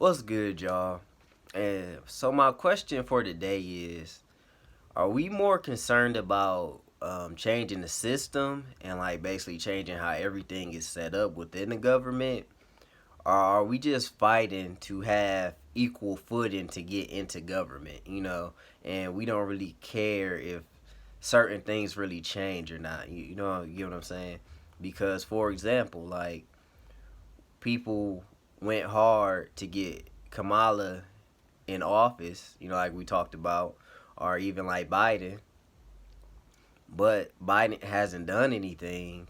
What's good, y'all? And so my question for today is: are we more concerned about changing the system and like basically changing how everything is set up within the government, or are we just fighting to have equal footing to get into government? And we don't really care if certain things really change or not. You get what I'm saying? Because for example, like people went hard to get Kamala in office, like we talked about, or even like Biden, but Biden hasn't done anything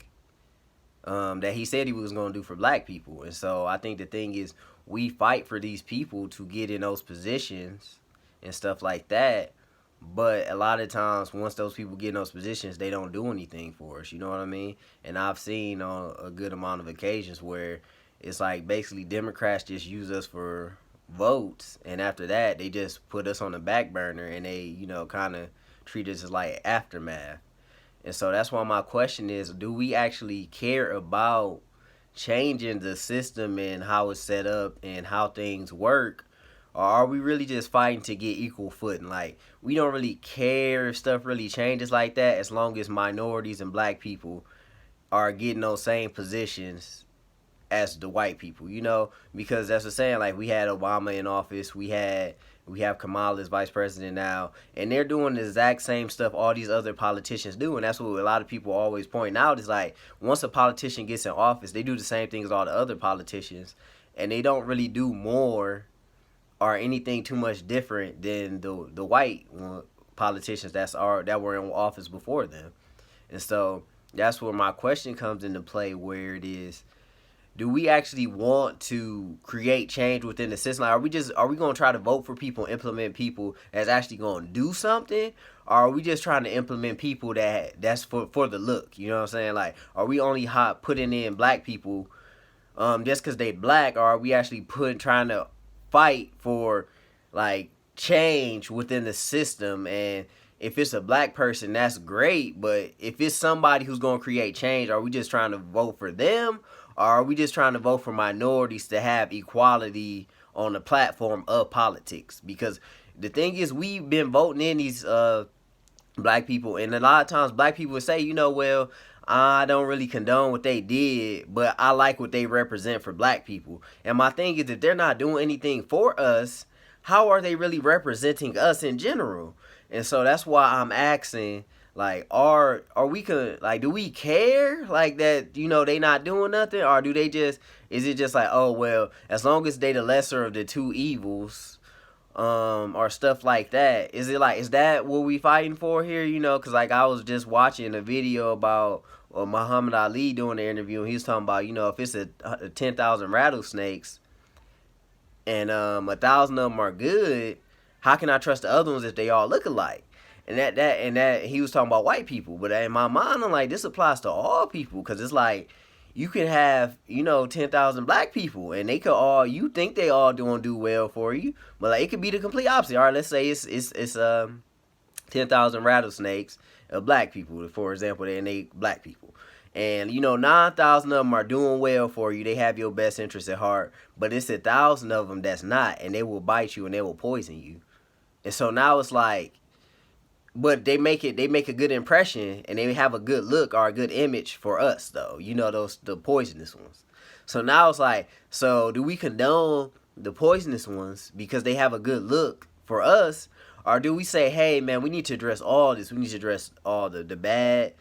that he said he was going to do for black people. And so I think the thing is, we fight for these people to get in those positions and stuff like that. But a lot of times, once those people get in those positions, they don't do anything for us. You know what I mean? And I've seen on a good amount of occasions where it's like basically Democrats just use us for votes, and after that, they just put us on the back burner and they, kind of treat us as like aftermath. And so that's why my question is: do we actually care about changing the system and how it's set up and how things work? Or are we really just fighting to get equal footing? Like, we don't really care if stuff really changes like that as long as minorities and black people are getting those same positions as the white people, because that's the saying. Like, we had Obama in office, we have Kamala as vice president now, and they're doing the exact same stuff all these other politicians do, and that's what a lot of people always point out is like once a politician gets in office, they do the same thing as all the other politicians, and they don't really do more or anything too much different than the white politicians that were in office before them, and so that's where my question comes into play, where it is, do we actually want to create change within the system? Like, are we going to try to vote for people, implement people that's actually going to do something, or are we just trying to implement people that's for the look? You know what I'm saying? Like, are we only putting in black people just because they black, or are we actually trying to fight for like change within the system? And if it's a black person, that's great, but if it's somebody who's going to create change, are we just trying to vote for them, or are we just trying to vote for minorities to have equality on the platform of politics? Because the thing is, we've been voting in these black people, and a lot of times black people would say, well, I don't really condone what they did, but I like what they represent for black people. And my thing is, if they're not doing anything for us, how are they really representing us in general? And so that's why I'm asking, like, are we do we care like that? They not doing nothing, or do they just, is it just like, oh well, as long as they the lesser of the two evils, or stuff like that? Is that what we fighting for here? Because like I was just watching a video about Muhammad Ali doing the interview, and he was talking about, if it's a 10,000 rattlesnakes and 1,000 of them are good, how can I trust the other ones if they all look alike? And that he was talking about white people, but in my mind, I'm like, this applies to all people, because it's like you can have 10,000 black people, and they could all, you think they all do well for you, but like it could be the complete opposite. All right, let's say it's 10,000 rattlesnakes of black people, for example, and they black people. And 9,000 of them are doing well for you. They have your best interest at heart, but it's 1,000 of them that's not, and they will bite you and they will poison you. And so now it's like, but they make a good impression, and they have a good look or a good image for us though. Those the poisonous ones. So now it's like, so do we condone the poisonous ones because they have a good look for us, or do we say, hey man, we need to address all this. We need to address all the bad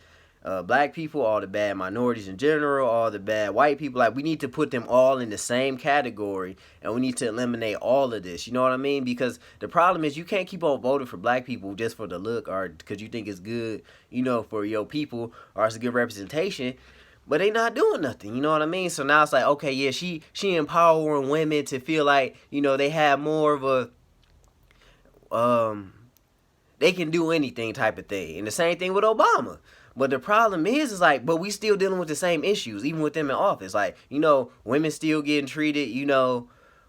black people, all the bad minorities in general, all the bad white people. Like, we need to put them all in the same category, and we need to eliminate all of this. You know what I mean? Because the problem is, you can't keep on voting for black people just for the look, or because you think it's good, for your people, or it's a good representation. But they not doing nothing, you know what I mean? So now it's like, okay, yeah, she empowering women to feel like, they have more of a they can do anything type of thing. And the same thing with Obama. But the problem is like, but we still dealing with the same issues, even with them in office. Like, women still getting treated,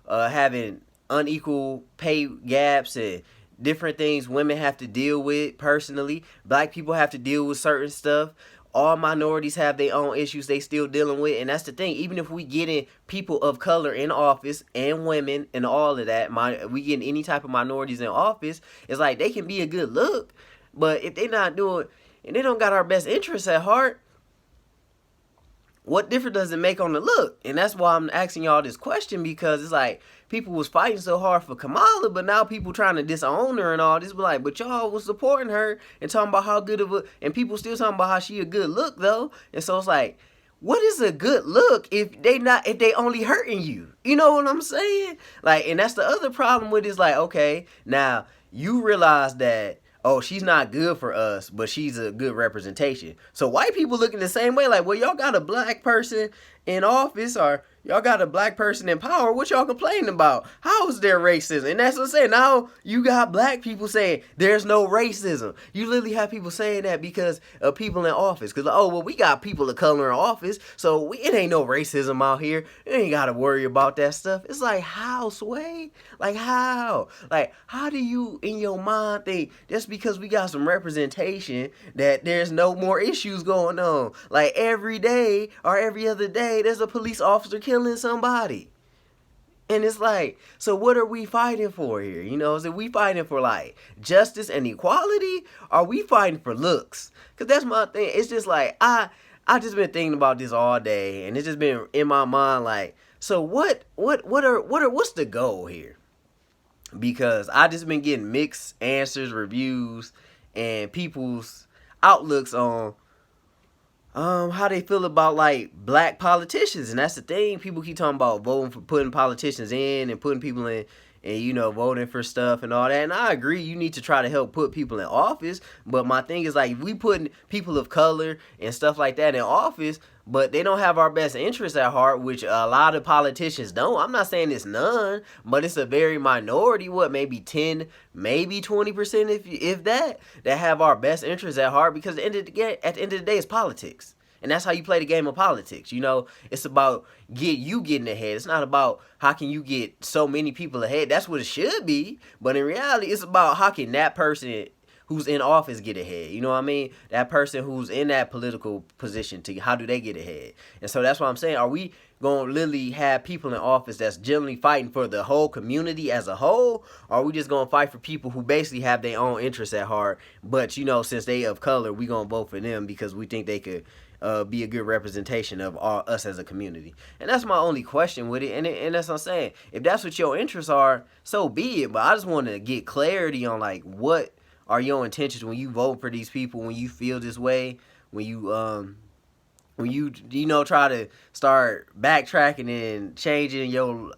having unequal pay gaps and different things women have to deal with personally. Black people have to deal with certain stuff. all minorities have their own issues they still dealing with. And that's the thing. Even if we get in people of color in office and women and all of that, we get any type of minorities in office, it's like they can be a good look, but if they not doing and they don't got our best interests at heart, what difference does it make on the look? And that's why I'm asking y'all this question, because it's like people was fighting so hard for Kamala, but now people trying to disown her and all this. But like, but y'all was supporting her and talking about how good of a, and people still talking about how she a good look though. And so it's like, what is a good look if they only hurting you? You know what I'm saying? Like, and that's the other problem with it, is like, okay, now you realize that, oh, she's not good for us, but she's a good representation. So white people looking the same way, like, well, y'all got a black person in office, or y'all got a black person in power. What y'all complaining about? How is there racism? And that's what I'm saying. Now you got black people saying there's no racism. You literally have people saying that because of people in office. Because, oh, well, we got people of color in office, so it ain't no racism out here. You ain't got to worry about that stuff. It's like, how, Sway? Like, how? Like, how do you, in your mind, think just because we got some representation that there's no more issues going on? Like, every day or every other day, there's a police officer killing somebody. And it's like, so what are we fighting for here? You know, is it we fighting for like justice and equality? Or are we fighting for looks? Because that's my thing. It's just like, I just been thinking about this all day, and it's just been in my mind like, so what's the goal here? Because I just been getting mixed answers, reviews, and people's outlooks on how they feel about like black politicians. And that's the thing, people keep talking about voting for, putting politicians in and putting people in, and you know, voting for stuff and all that. And I agree, you need to try to help put people in office, but my thing is like, if we putting people of color and stuff like that in office, but they don't have our best interests at heart, which a lot of politicians don't. I'm not saying it's none, but it's a very minority, what, maybe 10, maybe 20%, if that have our best interests at heart. Because at the end of the day, it's politics. And that's how you play the game of politics. You know, it's about getting ahead. It's not about how can you get so many people ahead. That's what it should be. But in reality, it's about how can that person who's in office get ahead. You know what I mean? That person who's in that political position, to how do they get ahead? And so that's what I'm saying. Are we going to literally have people in office that's generally fighting for the whole community as a whole? Or are we just going to fight for people who basically have their own interests at heart, but, you know, since they of color, we going to vote for them because we think they could be a good representation of us as a community? And that's my only question with it. And that's what I'm saying. If that's what your interests are, so be it. But I just want to get clarity on, like, what are your intentions when you vote for these people, when you feel this way, when you try to start backtracking and changing your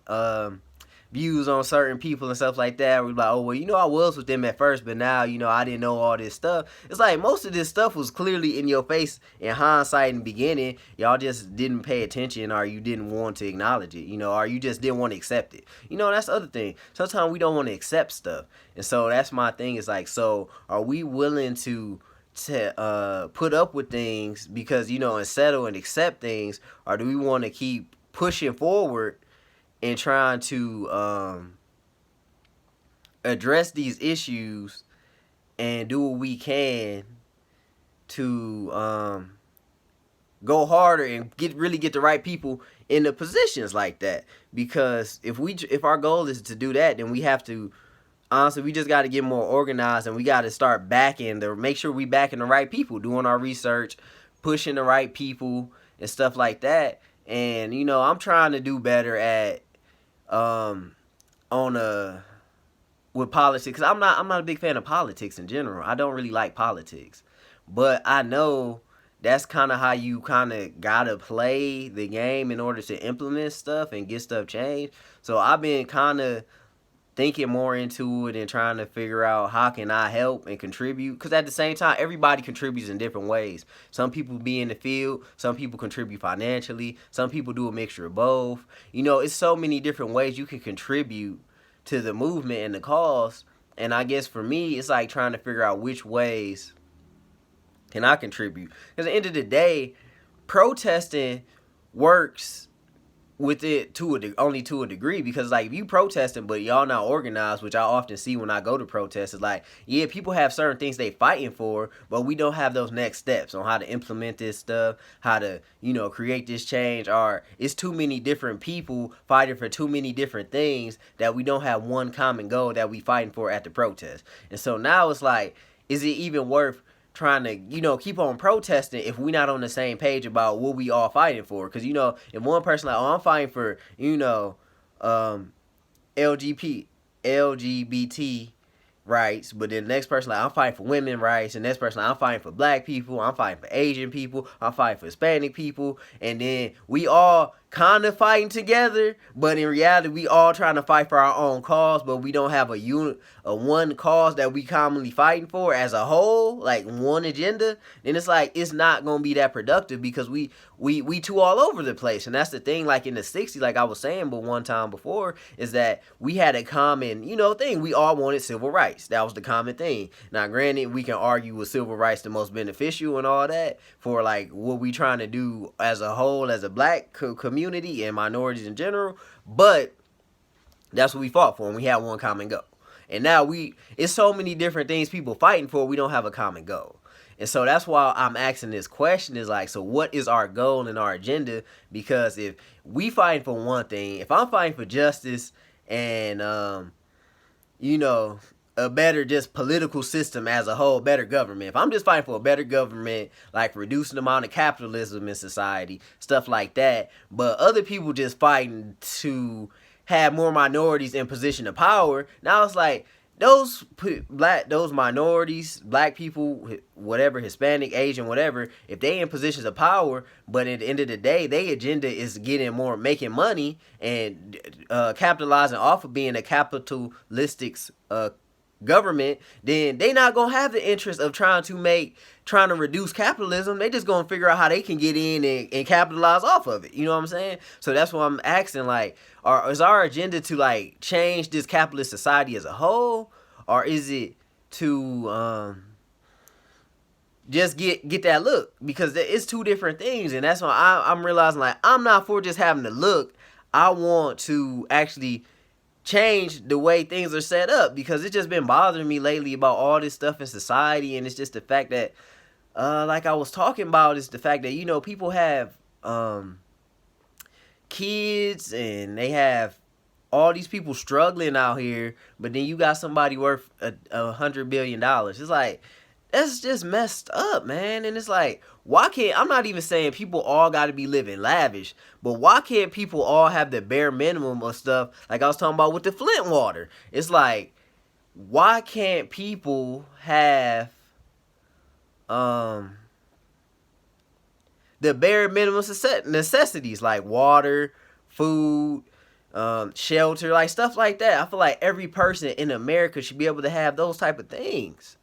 views on certain people and stuff like that. We're like, oh, well, you know, I was with them at first, but now, you know, I didn't know all this stuff. It's like most of this stuff was clearly in your face in hindsight in the beginning. Y'all just didn't pay attention, or you didn't want to acknowledge it, you know, or you just didn't want to accept it. You know, that's the other thing. Sometimes we don't want to accept stuff. And so that's my thing. Is like, so are we willing to put up with things because, you know, and settle and accept things, or do we want to keep pushing forward and trying to address these issues and do what we can to go harder and really get the right people in the positions like that? Because if our goal is to do that, then we have to, honestly, we just got to get more organized, and we got to start make sure we backing the right people, doing our research, pushing the right people and stuff like that. And, you know, I'm trying to do better at with politics. I'm not a big fan of politics in general. I don't really like politics, but I know that's kind of how you kind of gotta play the game in order to implement stuff and get stuff changed. So I've been kind of thinking more into it and trying to figure out how can I help and contribute, because at the same time, everybody contributes in different ways. Some people be in the field, some people contribute financially, some people do a mixture of both. You know, it's so many different ways you can contribute to the movement and the cause. And I guess for me, it's like trying to figure out which ways can I contribute, because at the end of the day, protesting works with it only to a degree, because like if you protesting but y'all not organized, which I often see when I go to protests, is like, yeah, people have certain things they fighting for, but we don't have those next steps on how to implement this stuff, how to, create this change. Or it's too many different people fighting for too many different things that we don't have one common goal that we fighting for at the protest. And so now it's like, is it even worth trying to, keep on protesting if we not on the same page about what we all fighting for? Because, if one person like, oh, I'm fighting for, LGBT rights, but then the next person like, I'm fighting for women rights, and the next person like, I'm fighting for black people, I'm fighting for Asian people, I'm fighting for Hispanic people, and then we all kind of fighting together, but in reality we all trying to fight for our own cause, but we don't have a one cause that we commonly fighting for as a whole, like one agenda. Then it's like, it's not gonna be that productive, because we too all over the place. And that's the thing, like in the 60s, like I was saying but one time before, is that we had a common thing. We all wanted civil rights. That was the common thing. Now granted, we can argue with civil rights the most beneficial and all that for like what we trying to do as a whole, as a black community and minorities in general, but that's what we fought for, and we had one common goal. And now it's so many different things people fighting for, we don't have a common goal. And so that's why I'm asking this question, is like, so what is our goal and our agenda? Because if we fighting for one thing, if I'm fighting for justice and a better just political system as a whole, better government. If I'm just fighting for a better government, like reducing the amount of capitalism in society, stuff like that, but other people just fighting to have more minorities in position of power, now it's like, those minorities, black people, whatever, Hispanic, Asian, whatever, if they in positions of power, but at the end of the day, their agenda is making money and capitalizing off of being a capitalistic government, then they not gonna have the interest of trying to reduce capitalism. They just gonna figure out how they can get in and capitalize off of it. You know what I'm saying? So that's why I'm asking, like, is our agenda to like change this capitalist society as a whole, or is it to just get that look? Because it's two different things, and that's why I'm realizing, like, I'm not for just having the look. I want to actually change the way things are set up, because it's just been bothering me lately about all this stuff in society. And it's just the fact that like I was talking about, is the fact that people have kids, and they have all these people struggling out here, but then you got somebody worth $100 billion. It's like, that's just messed up, man. And it's like, why can't, I'm not even saying people all got to be living lavish, but why can't people all have the bare minimum of stuff? Like I was talking about with the Flint water. It's like, why can't people have the bare minimum necessities, like water, food, shelter, like stuff like that? I feel like every person in America should be able to have those type of things,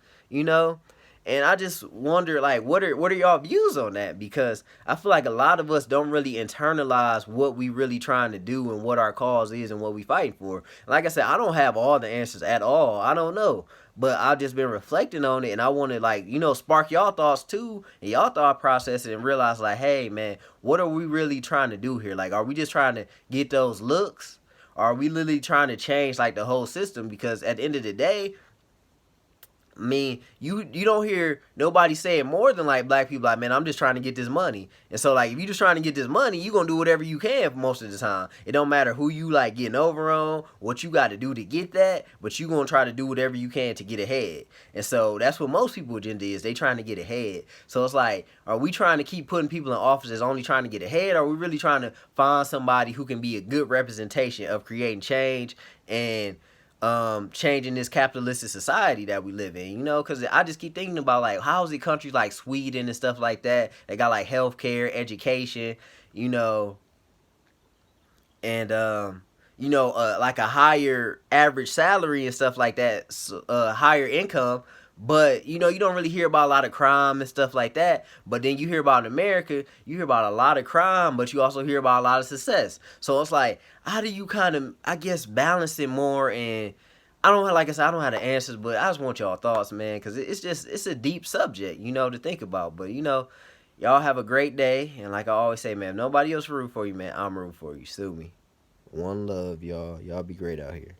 And I just wonder, like, what are y'all views on that? Because I feel like a lot of us don't really internalize what we really trying to do and what our cause is and what we fighting for. Like I said, I don't have all the answers at all. I don't know. But I've just been reflecting on it, and I want to, like, spark y'all thoughts too, and y'all thought process it, and realize, like, hey, man, what are we really trying to do here? Like, are we just trying to get those looks? Or are we literally trying to change, like, the whole system? Because at the end of the day, I mean, you don't hear nobody saying more than like black people, like, man, I'm just trying to get this money. And so like, if you just trying to get this money, you gonna do whatever you can for most of the time. It don't matter who you like getting over on, what you got to do to get that, but you gonna try to do whatever you can to get ahead. And so that's what most people's agenda is. They trying to get ahead. So it's like, are we trying to keep putting people in office that's only trying to get ahead? Or are we really trying to find somebody who can be a good representation of creating change and changing this capitalistic society that we live in, because I just keep thinking about, like, how is it countries like Sweden and stuff like that, they got like healthcare, education, and like a higher average salary and stuff like that, higher income. But, you don't really hear about a lot of crime and stuff like that. But then you hear about in America, you hear about a lot of crime, but you also hear about a lot of success. So it's like, how do you kind of, I guess, balance it more? And like I said, I don't have the answers, but I just want y'all thoughts, man, because it's a deep subject, to think about. But, Y'all have a great day. And like I always say, man, if nobody else root for you, man, I'm rooting for you. Sue me. One love, y'all. Y'all be great out here.